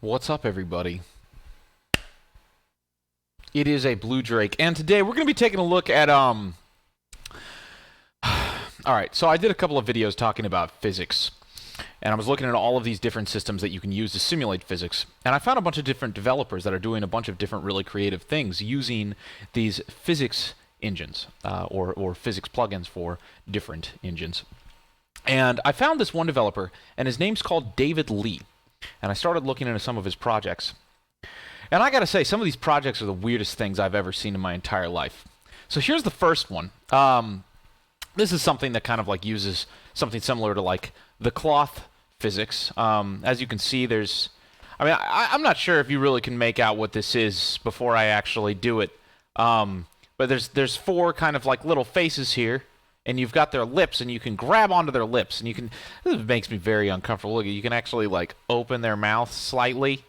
What's up, everybody? It is a Blue Drake, and today we're going to be taking a look at, Alright, so I did a couple of videos talking about physics, and I was looking at all of these different systems that you can use to simulate physics, and I found a bunch of different developers that are doing a bunch of different really creative things using these physics engines, or physics plugins for different engines. And I found this one developer, and his name's called David Lee. And I started looking into some of his projects. And I gotta say, some of these projects are the weirdest things I've ever seen in my entire life. So here's the first one. This is something that kind of like uses something similar to like the cloth physics. As you can see, there's... I'm not sure if you really can make out what this is before I actually do it. But there's four kind of like little faces here. And you've got their lips, and you can grab onto their lips, and you can... This makes me very uncomfortable. Look, you can actually, like, open their mouth slightly.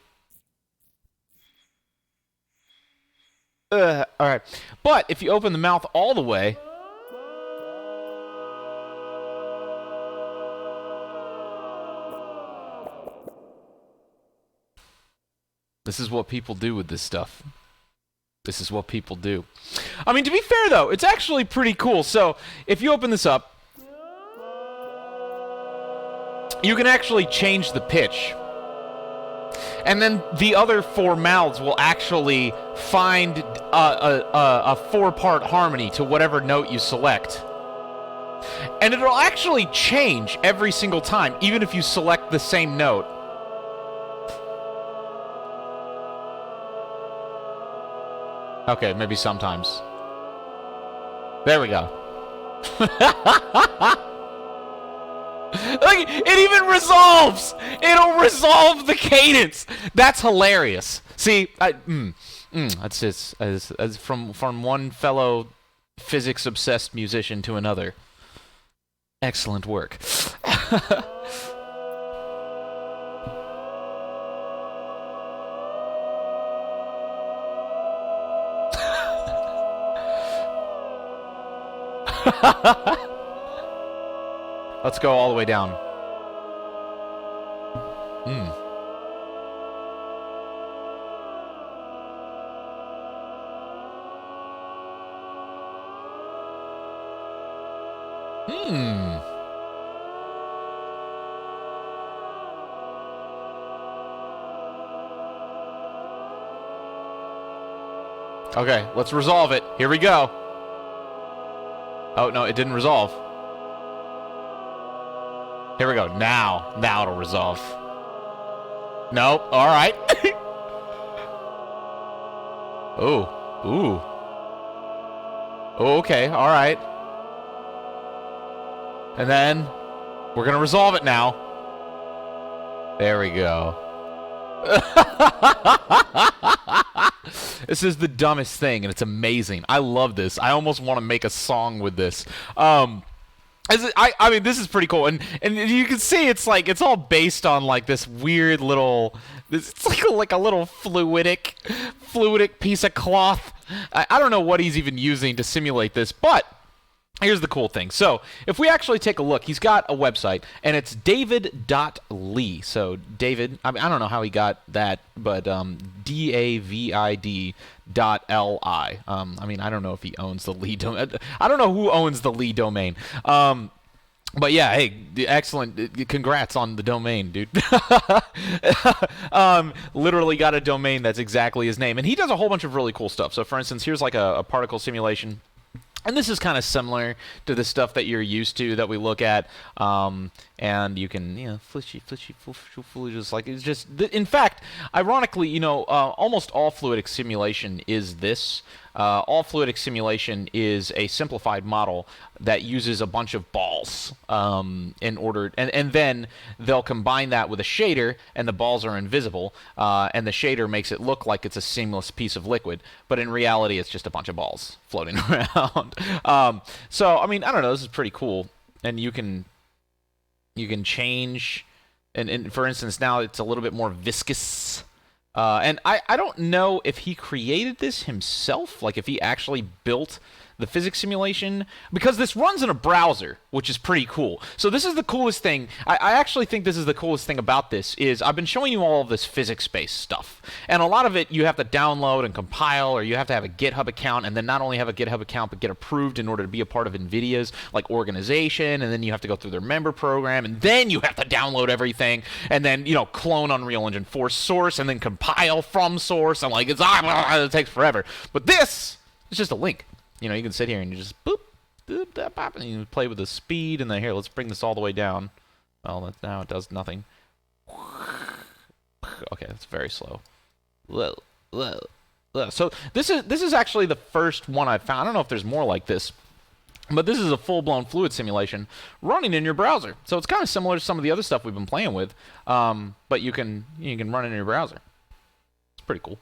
Alright. But if you open the mouth all the way... This is what people do with this stuff. This is what people do. I mean, to be fair, though, it's actually pretty cool. So, if you open this up, you can actually change the pitch. And then the other four mouths will actually find a four-part harmony to whatever note you select. And it'll actually change every single time, even if you select the same note. Okay, maybe sometimes. There we go. Like, it even resolves! It'll resolve the cadence! That's hilarious. See, that's just as from one fellow physics-obsessed musician to another. Excellent work. Let's go all the way down. Okay, let's resolve it. Here we go. Oh, no, it didn't resolve. Here we go. Now it'll resolve. Nope. All right. Ooh. Oh, okay. All right. And then we're going to resolve it now. There we go. This is the dumbest thing, and it's amazing. I love this. I almost want to make a song with this. I mean, this is pretty cool, and you can see it's all based on like this weird little. It's like a little fluidic piece of cloth. I don't know what he's even using to simulate this, but. Here's the cool thing. So, if we actually take a look, he's got a website, and it's david.lee. So, David, I mean, I don't know how he got that, but DAVID.LI. I mean, I don't know if he owns the Lee domain. I don't know who owns the Lee domain. But yeah, hey, excellent. Congrats on the domain, dude. Literally got a domain that's exactly his name. And he does a whole bunch of really cool stuff. So, for instance, here's like a particle simulation. And this is kind of similar to the stuff that you're used to that we look at, and you can, flishy, just like it's just. In fact, ironically, almost all fluidic simulation is this. All fluidic simulation is a simplified model that uses a bunch of balls in order, and then they'll combine that with a shader, and the balls are invisible, and the shader makes it look like it's a seamless piece of liquid, but in reality, it's just a bunch of balls floating around. So, I mean, I don't know. This is pretty cool, and you can change, and for instance, now it's a little bit more viscous. And I don't know if he created this himself, like if he actually built the physics simulation, because this runs in a browser, which is pretty cool. So this is the coolest thing. I actually think this is the coolest thing about this, is I've been showing you all of this physics-based stuff. And a lot of it you have to download and compile, or you have to have a GitHub account, and then not only have a GitHub account, but get approved in order to be a part of NVIDIA's like organization, and then you have to go through their member program, and then you have to download everything, and then, you know, clone Unreal Engine 4 source, and then compile from source, and like, it takes forever. But this is just a link. You know, you can sit here and you just boop, boop, da, bop, and you play with the speed, and then here, let's bring this all the way down. Well, now it does nothing. Okay, that's very slow. So this is actually the first one I've found. I don't know if there's more like this, but this is a full-blown fluid simulation running in your browser. So it's kind of similar to some of the other stuff we've been playing with, but you can run it in your browser. It's pretty cool.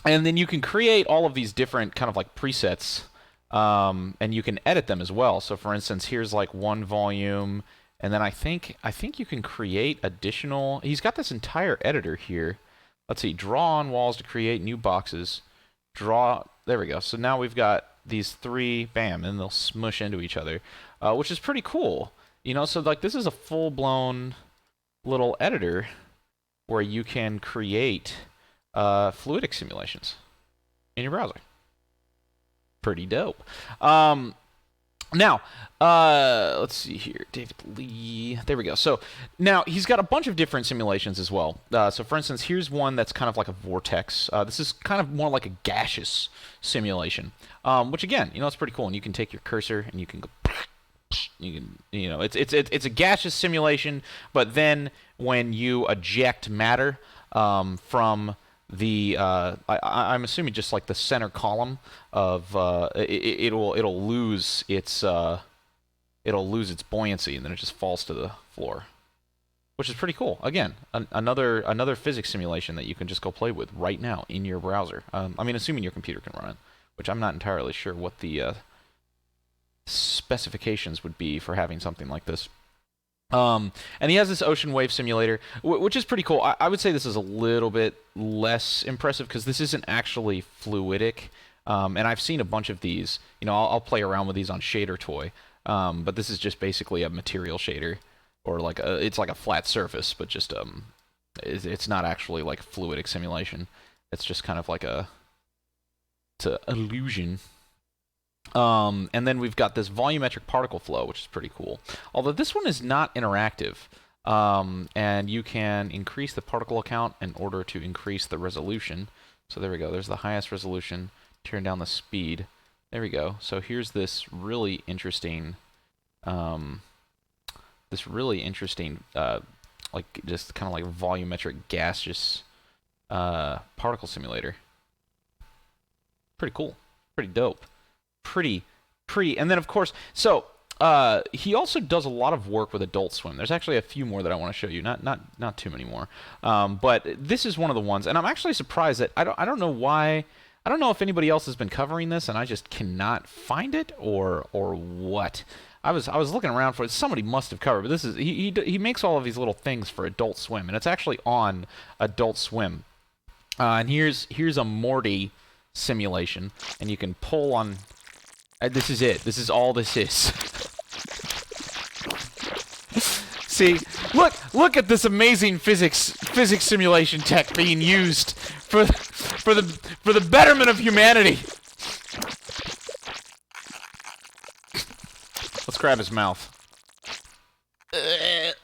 And then you can create all of these different kind of like presets, and you can edit them as well. So for instance, here's like one volume, and then I think you can create additional. He's got this entire editor here. Let's see, draw on walls to create new boxes. Draw. There we go. So now we've got these three, bam, and they'll smush into each other, which is pretty cool. You know, so like this is a full-blown little editor where you can create fluidic simulations in your browser. Pretty dope. Now, let's see here. David Lee. There we go. So now he's got a bunch of different simulations as well. So for instance, here's one that's kind of like a vortex. This is kind of more like a gaseous simulation, which again, you know, it's pretty cool. And you can take your cursor and you can go. You know, it's a gaseous simulation, but then when you eject matter from the I'm assuming just like the center column of it'll lose its buoyancy, and then it just falls to the floor, which is pretty cool. Again, another physics simulation that you can just go play with right now in your browser. I mean, assuming your computer can run it, which I'm not entirely sure what the specifications would be for having something like this. And he has this ocean wave simulator, which is pretty cool. I would say this is a little bit less impressive because this isn't actually fluidic. And I've seen a bunch of these. You know, I'll play around with these on Shader Toy. But this is just basically a material shader, or like it's like a flat surface, but just it's not actually like fluidic simulation. It's just kind of like it's an illusion. And then we've got this volumetric particle flow, which is pretty cool. Although this one is not interactive, and you can increase the particle count in order to increase the resolution. So there we go. There's the highest resolution. Turn down the speed. There we go. So here's this really interesting, like just kind of like volumetric gaseous particle simulator. Pretty cool. Pretty dope. Pretty, and then of course, so he also does a lot of work with Adult Swim. There's actually a few more that I want to show you, not too many more, but this is one of the ones, and I'm actually surprised that I don't know why. I don't know if anybody else has been covering this, and I just cannot find it, or what. I was looking around for it. Somebody must have covered, but this is he makes all of these little things for Adult Swim, and it's actually on Adult Swim. And here's a Morty simulation, and you can pull on. This is it. This is all this is. See, look at this amazing physics simulation tech being used for the betterment of humanity. Let's grab his mouth. This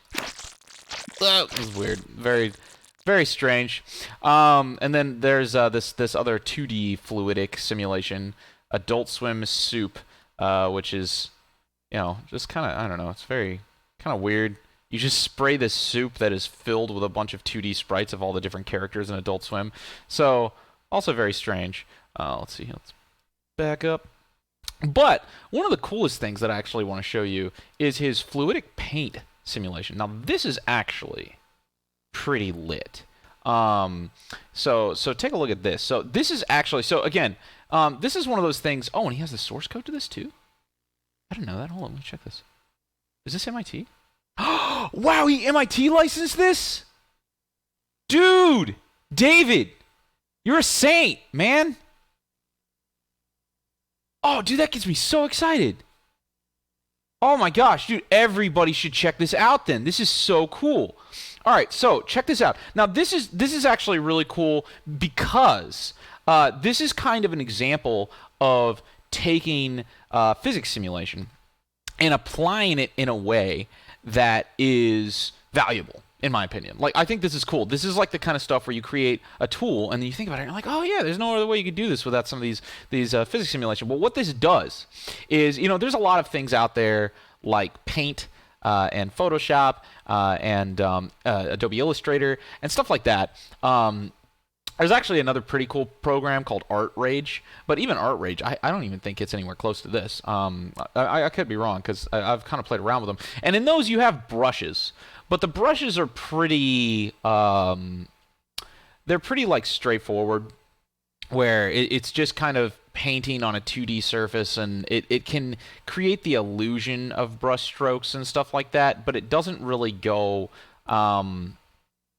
is weird. Very, very strange. And then there's this other 2D fluidic simulation. Adult Swim Soup, which is, you know, just kind of, I don't know, it's very kind of weird. You just spray this soup that is filled with a bunch of 2D sprites of all the different characters in Adult Swim. So, also very strange. Let's see, let's back up. But one of the coolest things that I actually want to show you is his Fluidic Paint simulation. Now, this is actually pretty lit. So take a look at this. So this is actually, so again, this is one of those things. Oh, and he has the source code to this too? I didn't know that. Hold on, let me check this. Is this MIT? Wow, he MIT licensed this? Dude! David! You're a saint, man! Oh, dude, that gets me so excited. Oh my gosh, dude, everybody should check this out then. This is so cool. All right, so check this out. Now this is actually really cool because this is kind of an example of taking physics simulation and applying it in a way that is valuable, in my opinion. Like, I think this is cool. This is like the kind of stuff where you create a tool and then you think about it and you're like, oh yeah, there's no other way you could do this without some of these physics simulation. Well, what this does is, there's a lot of things out there like Paint and Photoshop and Adobe Illustrator and stuff like that. There's actually another pretty cool program called Art Rage, but even Art Rage, I don't even think it's anywhere close to this. I could be wrong because I've kind of played around with them. And in those, you have brushes, but the brushes are pretty, they're pretty like straightforward, where it's just kind of painting on a 2D surface, and it can create the illusion of brush strokes and stuff like that, but it doesn't really go,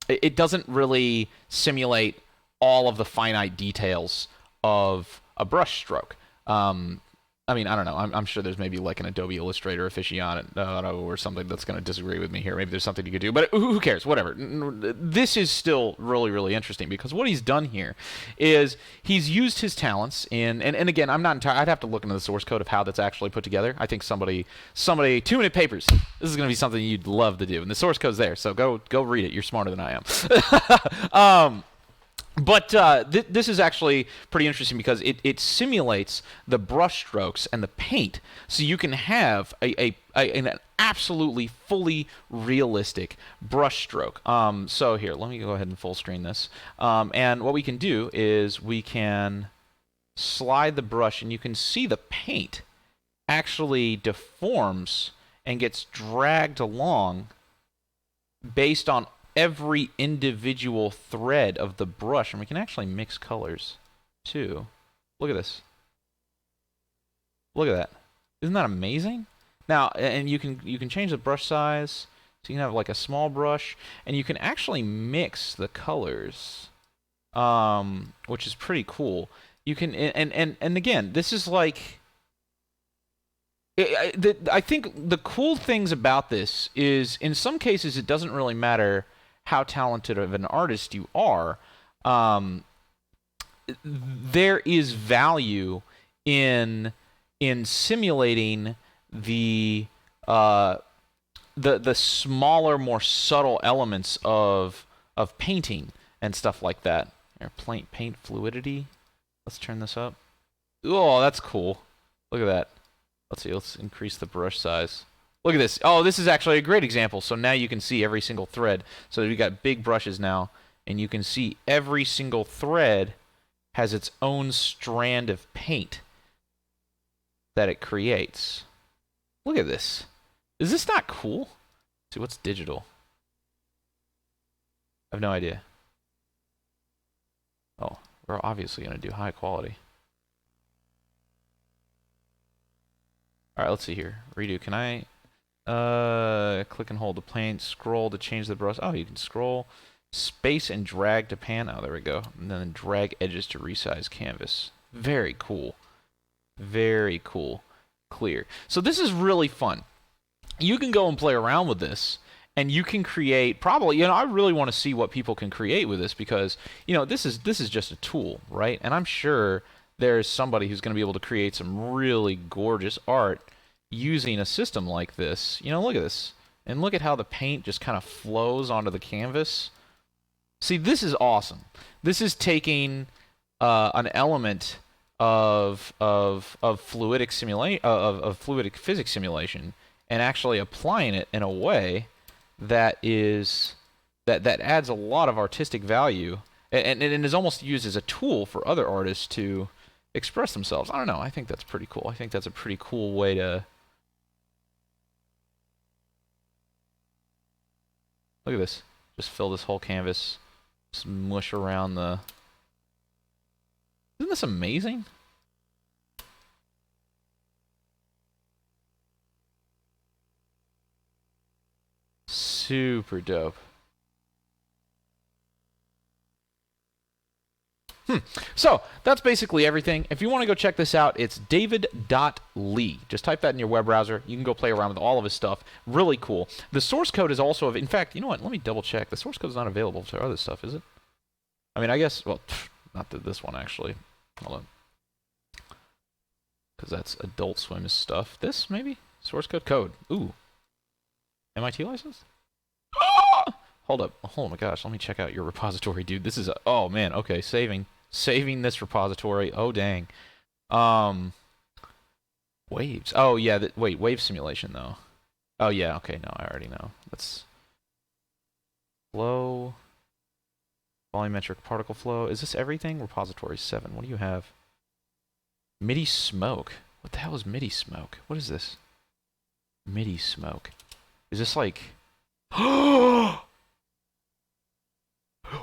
it doesn't really simulate all of the finite details of a brush stroke. I mean, I don't know. I'm sure there's maybe like an Adobe Illustrator aficionado or something that's going to disagree with me here. Maybe there's something you could do, but who cares? Whatever. This is still really, really interesting because what he's done here is he's used his talents in, and again, I'm not entirely, I'd have to look into the source code of how that's actually put together. I think somebody 2-minute papers. This is going to be something you'd love to do, and the source code's there, so go read it. You're smarter than I am. But this is actually pretty interesting because it simulates the brush strokes and the paint, so you can have an absolutely fully realistic brush stroke. So here, let me go ahead and full screen this. And what we can do is we can slide the brush, and you can see the paint actually deforms and gets dragged along based on every individual thread of the brush, and we can actually mix colors too. Look at this. Look at that. Isn't that amazing? Now, and you can change the brush size, so you can have like a small brush, and you can actually mix the colors, which is pretty cool. You can, and again, this is like, I think the cool things about this is, in some cases, it doesn't really matter how talented of an artist you are. There is value in simulating the smaller, more subtle elements of painting and stuff like that. Here, paint fluidity. Let's turn this up. Oh, that's cool. Look at that. Let's see. Let's increase the brush size. Look at this. Oh, this is actually a great example. So now you can see every single thread. So we got big brushes now, and you can see every single thread has its own strand of paint that it creates. Look at this. Is this not cool? Let's see, what's digital? I have no idea. Oh, we're obviously going to do high quality. All right, let's see here. Redo. Can I click and hold the paint, scroll to change the brush? Oh, you can scroll, space and drag to pan. Oh, there we go. And then drag edges to resize canvas. Very cool. Very cool. Clear. So this is really fun. You can go and play around with this, and you can create, probably, I really want to see what people can create with this, because, this is just a tool, right? And I'm sure there's somebody who's going to be able to create some really gorgeous art using a system like this. Look at this. And look at how the paint just kind of flows onto the canvas. See, this is awesome. This is taking an element of fluidic fluidic physics simulation and actually applying it in a way that adds a lot of artistic value, and is almost used as a tool for other artists to express themselves. I don't know. I think that's pretty cool. I think that's a pretty cool way to... Look at this. Just fill this whole canvas. Smush around the... Isn't this amazing? Super dope. So that's basically everything. If you want to go check this out, it's david.lee. Just type that in your web browser. You can go play around with all of his stuff. Really cool. The source code is also, in fact, you know what? Let me double check. The source code is not available for other stuff, is it? I mean, I guess, well, not this one, actually. Hold on. Because that's Adult Swim stuff. This, maybe? Source code. Ooh. MIT license? Hold up. Oh my gosh, let me check out your repository, dude. This is a... Oh, man. Okay, saving this repository. Oh, dang. Waves. Oh, yeah. Wait, wave simulation, though. Oh, yeah. Okay, no, I already know. Let's... Flow... Volumetric particle flow. Is this everything? Repository 7. What do you have? Midi Smoke. What the hell is Midi Smoke? What is this? Midi Smoke. Is this like...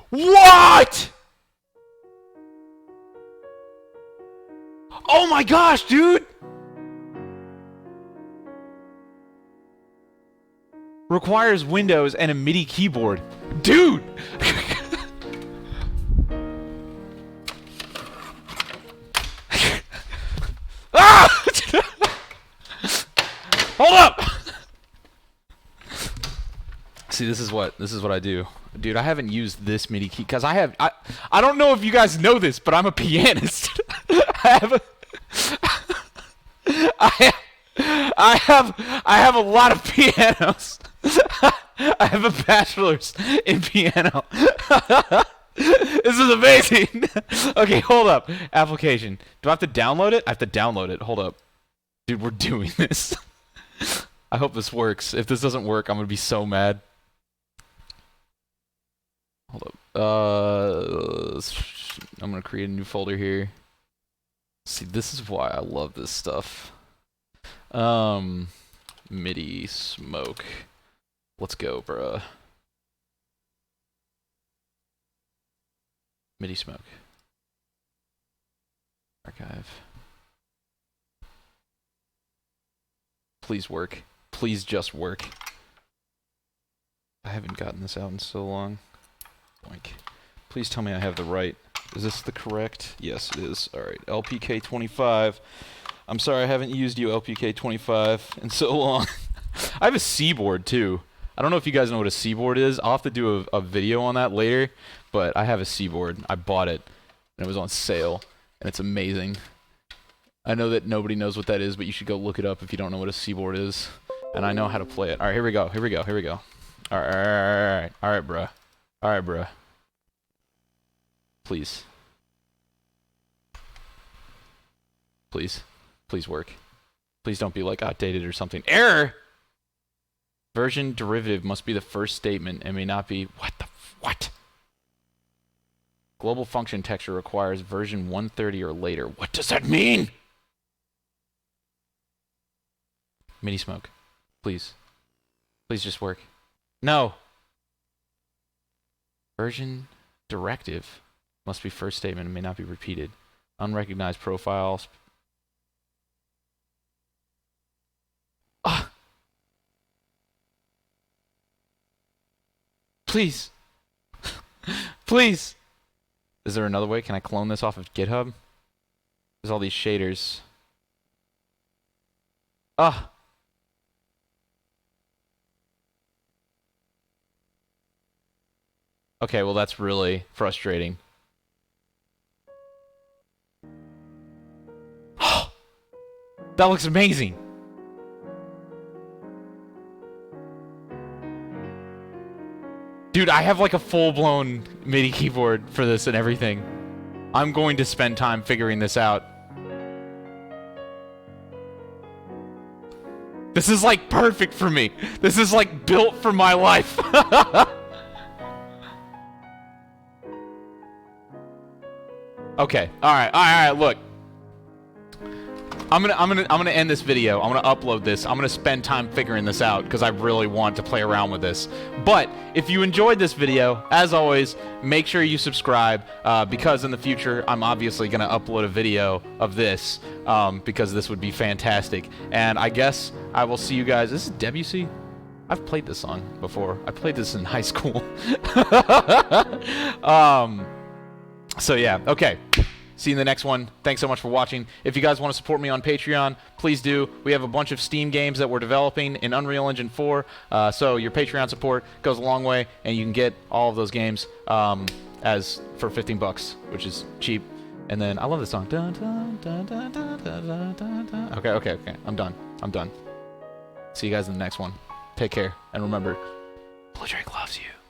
What?! Oh my gosh, dude! Requires Windows and a MIDI keyboard. Dude! Ah! Hold up! See, this is what I do. Dude, I haven't used this MIDI key because I don't know if you guys know this, but I'm a pianist. I have a lot of pianos. I have a bachelor's in piano. This is amazing. Okay, hold up. Application. Do I have to download it? I have to download it. Hold up. Dude, we're doing this. I hope this works. If this doesn't work, I'm gonna be so mad. Hold up. I'm gonna create a new folder here. See, this is why I love this stuff. Midi Smoke. Let's go, bruh. Midi Smoke. Archive. Please work. Please just work. I haven't gotten this out in so long. Boink. Please tell me I have the right. Is this the correct? Yes, it is. Alright, LPK25. I'm sorry I haven't used you, LPK25, in so long. I have a C-board, too. I don't know if you guys know what a C-board is. I'll have to do a video on that later, but I have a C-board. I bought it, and it was on sale, and it's amazing. I know that nobody knows what that is, but you should go look it up if you don't know what a C-board is. And I know how to play it. Alright, here we go. Alright, bruh. Alright, bruh. Please. Please work. Please don't be like outdated or something. Error! Version derivative must be the first statement and may not be... What? Global function texture requires version 130 or later. What does that mean? Midi Smoke. Please. Please just work. No! Version directive must be first statement and may not be repeated. Unrecognized profiles. Please. Please. Is there another way? Can I clone this off of GitHub? There's all these shaders. Okay, well that's really frustrating. That looks amazing. Dude, I have like a full-blown MIDI keyboard for this and everything. I'm going to spend time figuring this out. This is like perfect for me. This is like built for my life. Okay. All right. Look. I'm gonna end this video. I'm gonna upload this. I'm gonna spend time figuring this out because I really want to play around with this. But if you enjoyed this video, as always, make sure you subscribe because in the future I'm obviously gonna upload a video of this because this would be fantastic. And I guess I will see you guys. This is Debussy. I've played this song before. I played this in high school. So yeah, okay. See you in the next one. Thanks so much for watching. If you guys want to support me on Patreon, please do. We have a bunch of Steam games that we're developing in Unreal Engine 4, so your Patreon support goes a long way, and you can get all of those games as for $15, which is cheap. And then I love this song. Okay. I'm done. See you guys in the next one. Take care, and remember, Blue Drake loves you.